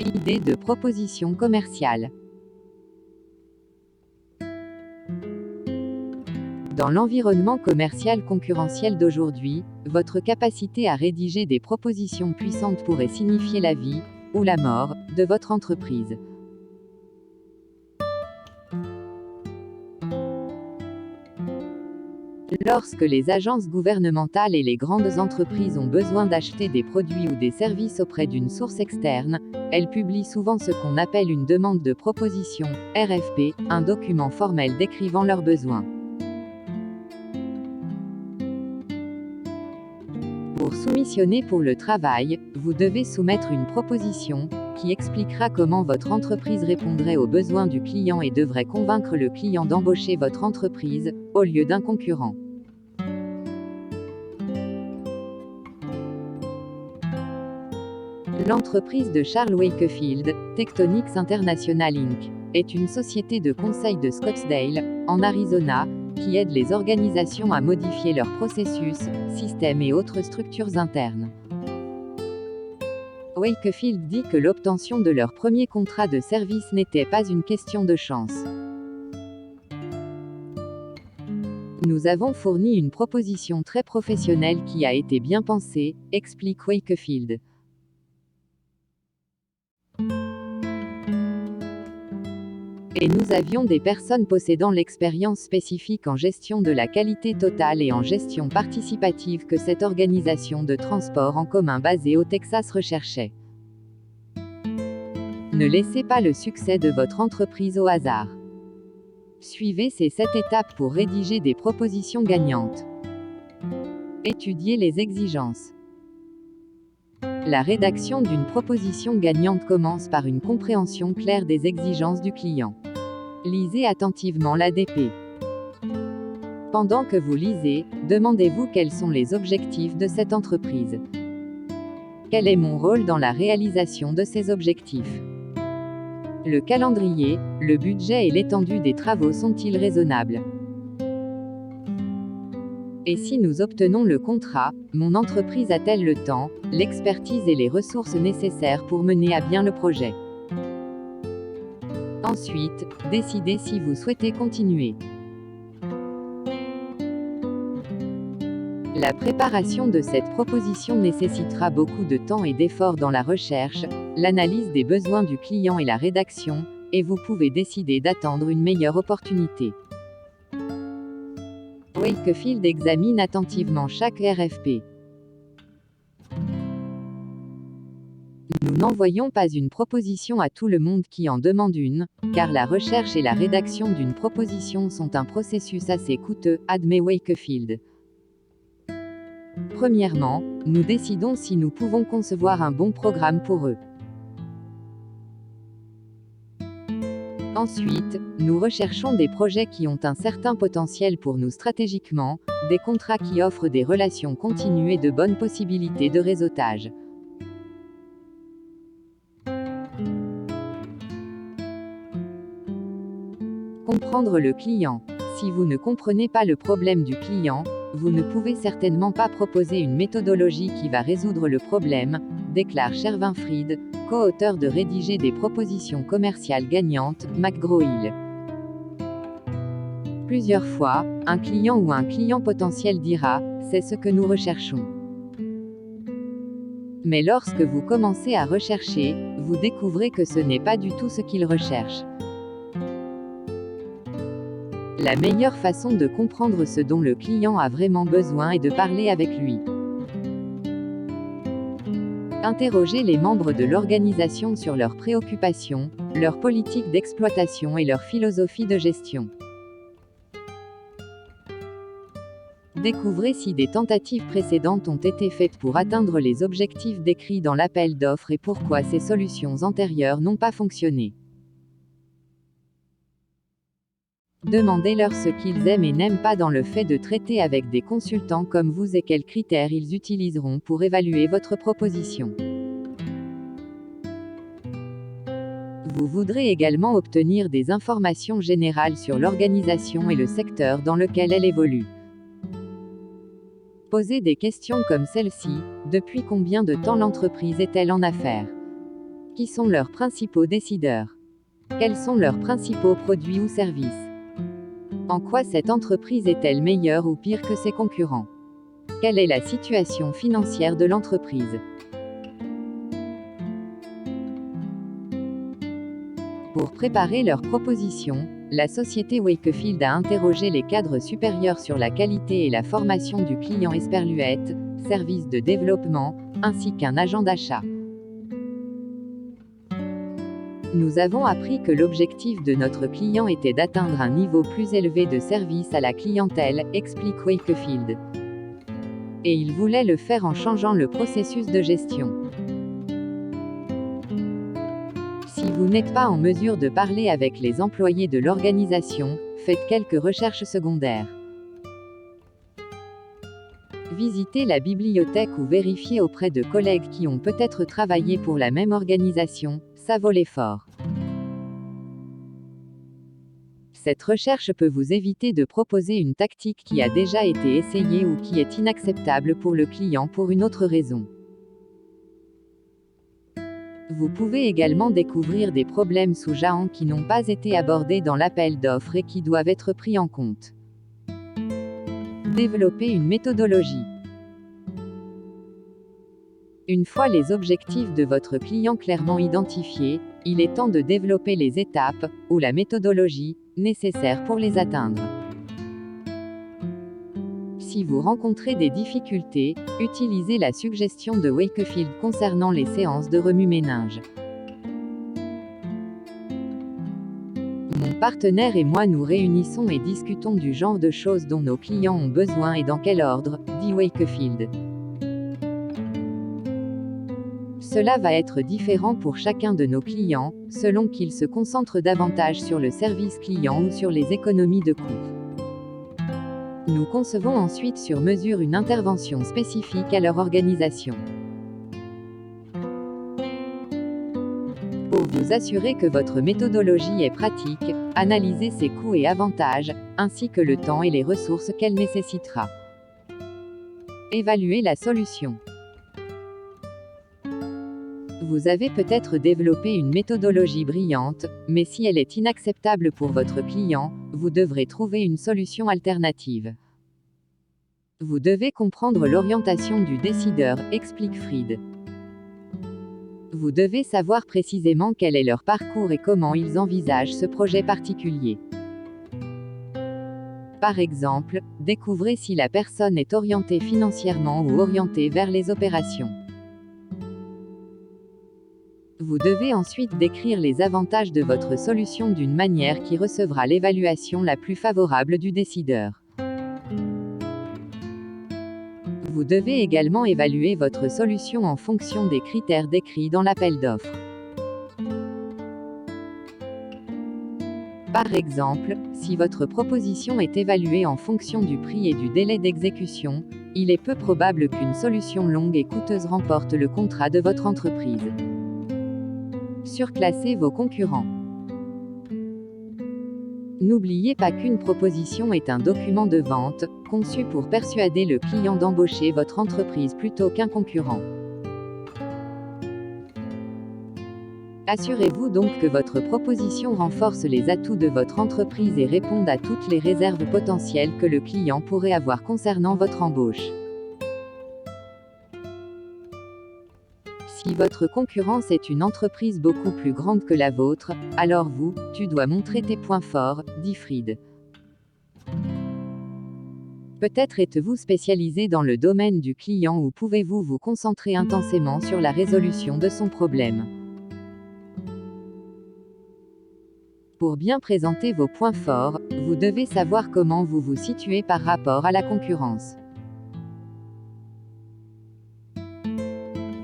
Idée de proposition commerciale. Dans l'environnement commercial concurrentiel d'aujourd'hui, votre capacité à rédiger des propositions puissantes pourrait signifier la vie, ou la mort, de votre entreprise. Lorsque les agences gouvernementales et les grandes entreprises ont besoin d'acheter des produits ou des services auprès d'une source externe, elles publient souvent ce qu'on appelle une demande de proposition, RFP, un document formel décrivant leurs besoins. Pour soumissionner pour le travail, vous devez soumettre une proposition, qui expliquera comment votre entreprise répondrait aux besoins du client et devrait convaincre le client d'embaucher votre entreprise, au lieu d'un concurrent. L'entreprise de Charles Wakefield, Tectonics International Inc., est une société de conseil de Scottsdale, en Arizona, qui aide les organisations à modifier leurs processus, systèmes et autres structures internes. Wakefield dit que l'obtention de leur premier contrat de service n'était pas une question de chance. Nous avons fourni une proposition très professionnelle qui a été bien pensée, explique Wakefield. Et nous avions des personnes possédant l'expérience spécifique en gestion de la qualité totale et en gestion participative que cette organisation de transport en commun basée au Texas recherchait. Ne laissez pas le succès de votre entreprise au hasard. Suivez ces 7 étapes pour rédiger des propositions gagnantes. Étudiez les exigences. La rédaction d'une proposition gagnante commence par une compréhension claire des exigences du client. Lisez attentivement l'ADP. Pendant que vous lisez, demandez-vous quels sont les objectifs de cette entreprise. Quel est mon rôle dans la réalisation de ces objectifs? Le calendrier, le budget et l'étendue des travaux sont-ils raisonnables? Et si nous obtenons le contrat, mon entreprise a-t-elle le temps, l'expertise et les ressources nécessaires pour mener à bien le projet? Ensuite, décidez si vous souhaitez continuer. La préparation de cette proposition nécessitera beaucoup de temps et d'efforts dans la recherche, l'analyse des besoins du client et la rédaction, et vous pouvez décider d'attendre une meilleure opportunité. Wakefield examine attentivement chaque RFP. Nous n'envoyons pas une proposition à tout le monde qui en demande une, car la recherche et la rédaction d'une proposition sont un processus assez coûteux, admet Wakefield. Premièrement, nous décidons si nous pouvons concevoir un bon programme pour eux. Ensuite, nous recherchons des projets qui ont un certain potentiel pour nous stratégiquement, des contrats qui offrent des relations continues et de bonnes possibilités de réseautage. Comprendre le client. Si vous ne comprenez pas le problème du client, vous ne pouvez certainement pas proposer une méthodologie qui va résoudre le problème, déclare Shervin-Fried, co-auteur de Rédiger des propositions commerciales gagnantes, McGraw-Hill. Plusieurs fois, un client ou un client potentiel dira « c'est ce que nous recherchons ». Mais lorsque vous commencez à rechercher, vous découvrez que ce n'est pas du tout ce qu'il recherche. La meilleure façon de comprendre ce dont le client a vraiment besoin est de parler avec lui. Interrogez les membres de l'organisation sur leurs préoccupations, leur politique d'exploitation et leur philosophie de gestion. Découvrez si des tentatives précédentes ont été faites pour atteindre les objectifs décrits dans l'appel d'offres et pourquoi ces solutions antérieures n'ont pas fonctionné. Demandez-leur ce qu'ils aiment et n'aiment pas dans le fait de traiter avec des consultants comme vous et quels critères ils utiliseront pour évaluer votre proposition. Vous voudrez également obtenir des informations générales sur l'organisation et le secteur dans lequel elle évolue. Posez des questions comme celle-ci: depuis combien de temps l'entreprise est-elle en affaires? Qui sont leurs principaux décideurs? Quels sont leurs principaux produits ou services? En quoi cette entreprise est-elle meilleure ou pire que ses concurrents? Quelle est la situation financière de l'entreprise? Pour préparer leurs propositions, la société Wakefield a interrogé les cadres supérieurs sur la qualité et la formation du client Esperluette, service de développement, ainsi qu'un agent d'achat. Nous avons appris que l'objectif de notre client était d'atteindre un niveau plus élevé de service à la clientèle, explique Wakefield. Et il voulait le faire en changeant le processus de gestion. Si vous n'êtes pas en mesure de parler avec les employés de l'organisation, faites quelques recherches secondaires. Visitez la bibliothèque ou vérifiez auprès de collègues qui ont peut-être travaillé pour la même organisation, ça vaut l'effort. Cette recherche peut vous éviter de proposer une tactique qui a déjà été essayée ou qui est inacceptable pour le client pour une autre raison. Vous pouvez également découvrir des problèmes sous-jacents qui n'ont pas été abordés dans l'appel d'offres et qui doivent être pris en compte. Développer une méthodologie. Une fois les objectifs de votre client clairement identifiés, il est temps de développer les étapes, ou la méthodologie, nécessaires pour les atteindre. Si vous rencontrez des difficultés, utilisez la suggestion de Wakefield concernant les séances de remue-ménage. Mon partenaire et moi nous réunissons et discutons du genre de choses dont nos clients ont besoin et dans quel ordre, dit Wakefield. Cela va être différent pour chacun de nos clients, selon qu'ils se concentrent davantage sur le service client ou sur les économies de coûts. Nous concevons ensuite sur mesure une intervention spécifique à leur organisation. Pour vous assurer que votre méthodologie est pratique, analysez ses coûts et avantages, ainsi que le temps et les ressources qu'elle nécessitera. Évaluez la solution. Vous avez peut-être développé une méthodologie brillante, mais si elle est inacceptable pour votre client, vous devrez trouver une solution alternative. Vous devez comprendre l'orientation du décideur, explique Fried. Vous devez savoir précisément quel est leur parcours et comment ils envisagent ce projet particulier. Par exemple, découvrez si la personne est orientée financièrement ou orientée vers les opérations. Vous devez ensuite décrire les avantages de votre solution d'une manière qui recevra l'évaluation la plus favorable du décideur. Vous devez également évaluer votre solution en fonction des critères décrits dans l'appel d'offres. Par exemple, si votre proposition est évaluée en fonction du prix et du délai d'exécution, il est peu probable qu'une solution longue et coûteuse remporte le contrat de votre entreprise. Surclassez vos concurrents. N'oubliez pas qu'une proposition est un document de vente, conçu pour persuader le client d'embaucher votre entreprise plutôt qu'un concurrent. Assurez-vous donc que votre proposition renforce les atouts de votre entreprise et réponde à toutes les réserves potentielles que le client pourrait avoir concernant votre embauche. Si votre concurrence est une entreprise beaucoup plus grande que la vôtre, alors tu dois montrer tes points forts, dit Fried. Peut-être êtes-vous spécialisé dans le domaine du client ou pouvez-vous vous concentrer intensément sur la résolution de son problème. Pour bien présenter vos points forts, vous devez savoir comment vous vous situez par rapport à la concurrence.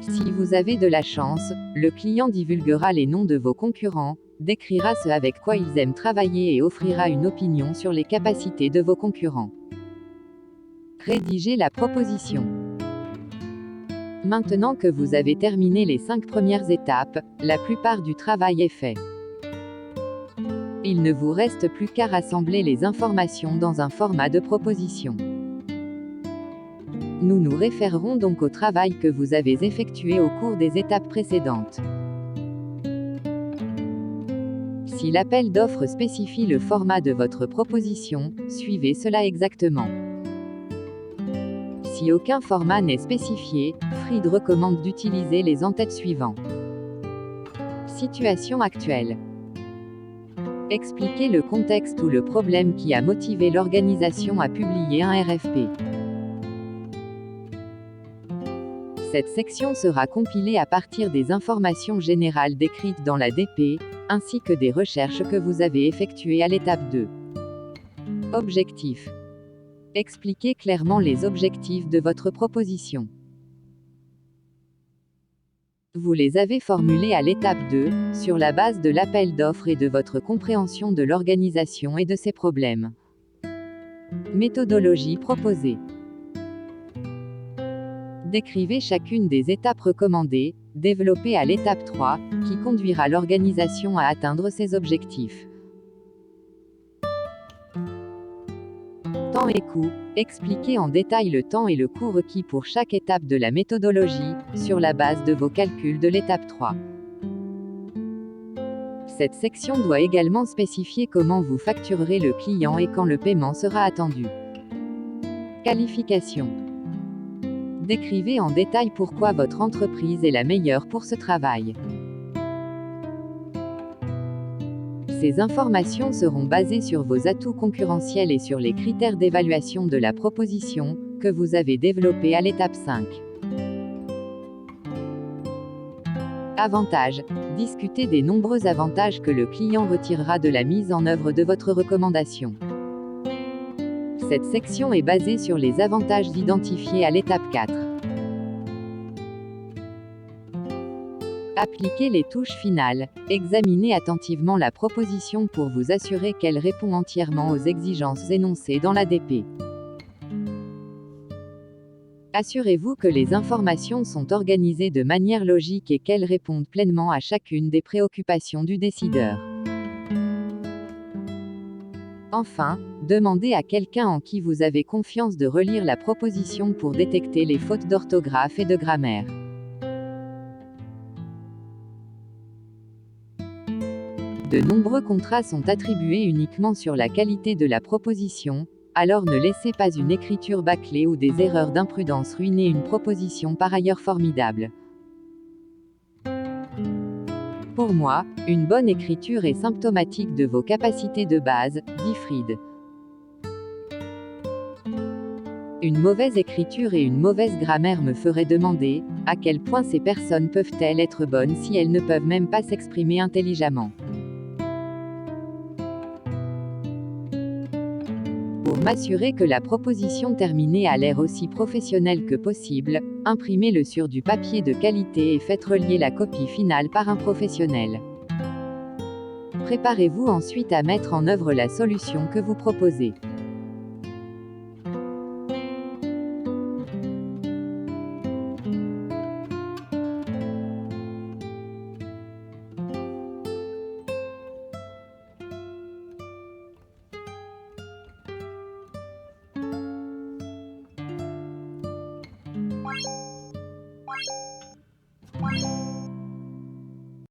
Si vous avez de la chance, le client divulguera les noms de vos concurrents, décrira ce avec quoi ils aiment travailler et offrira une opinion sur les capacités de vos concurrents. Rédigez la proposition. Maintenant que vous avez terminé les 5 premières étapes, la plupart du travail est fait. Il ne vous reste plus qu'à rassembler les informations dans un format de proposition. Nous nous référerons donc au travail que vous avez effectué au cours des étapes précédentes. Si l'appel d'offres spécifie le format de votre proposition, suivez cela exactement. Si aucun format n'est spécifié, Fried recommande d'utiliser les en-têtes suivants. Situation actuelle. Expliquez le contexte ou le problème qui a motivé l'organisation à publier un RFP. Cette section sera compilée à partir des informations générales décrites dans la DP, ainsi que des recherches que vous avez effectuées à l'étape 2. Objectifs. Expliquez clairement les objectifs de votre proposition. Vous les avez formulés à l'étape 2, sur la base de l'appel d'offres et de votre compréhension de l'organisation et de ses problèmes. Méthodologie proposée. Décrivez chacune des étapes recommandées, développées à l'étape 3, qui conduira l'organisation à atteindre ses objectifs. Temps et coût. Expliquez en détail le temps et le coût requis pour chaque étape de la méthodologie, sur la base de vos calculs de l'étape 3. Cette section doit également spécifier comment vous facturerez le client et quand le paiement sera attendu. Qualification. Décrivez en détail pourquoi votre entreprise est la meilleure pour ce travail. Ces informations seront basées sur vos atouts concurrentiels et sur les critères d'évaluation de la proposition, que vous avez développés à l'étape 5. Avantages. Discutez des nombreux avantages que le client retirera de la mise en œuvre de votre recommandation. Cette section est basée sur les avantages identifiés à l'étape 4. Appliquez les touches finales. Examinez attentivement la proposition pour vous assurer qu'elle répond entièrement aux exigences énoncées dans la DP. Assurez-vous que les informations sont organisées de manière logique et qu'elles répondent pleinement à chacune des préoccupations du décideur. Enfin, demandez à quelqu'un en qui vous avez confiance de relire la proposition pour détecter les fautes d'orthographe et de grammaire. De nombreux contrats sont attribués uniquement sur la qualité de la proposition, alors ne laissez pas une écriture bâclée ou des erreurs d'imprudence ruiner une proposition par ailleurs formidable. Pour moi, une bonne écriture est symptomatique de vos capacités de base, dit Fried. Une mauvaise écriture et une mauvaise grammaire me feraient demander, à quel point ces personnes peuvent-elles être bonnes si elles ne peuvent même pas s'exprimer intelligemment. Pour m'assurer que la proposition terminée a l'air aussi professionnelle que possible, imprimez-le sur du papier de qualité et faites relier la copie finale par un professionnel. Préparez-vous ensuite à mettre en œuvre la solution que vous proposez.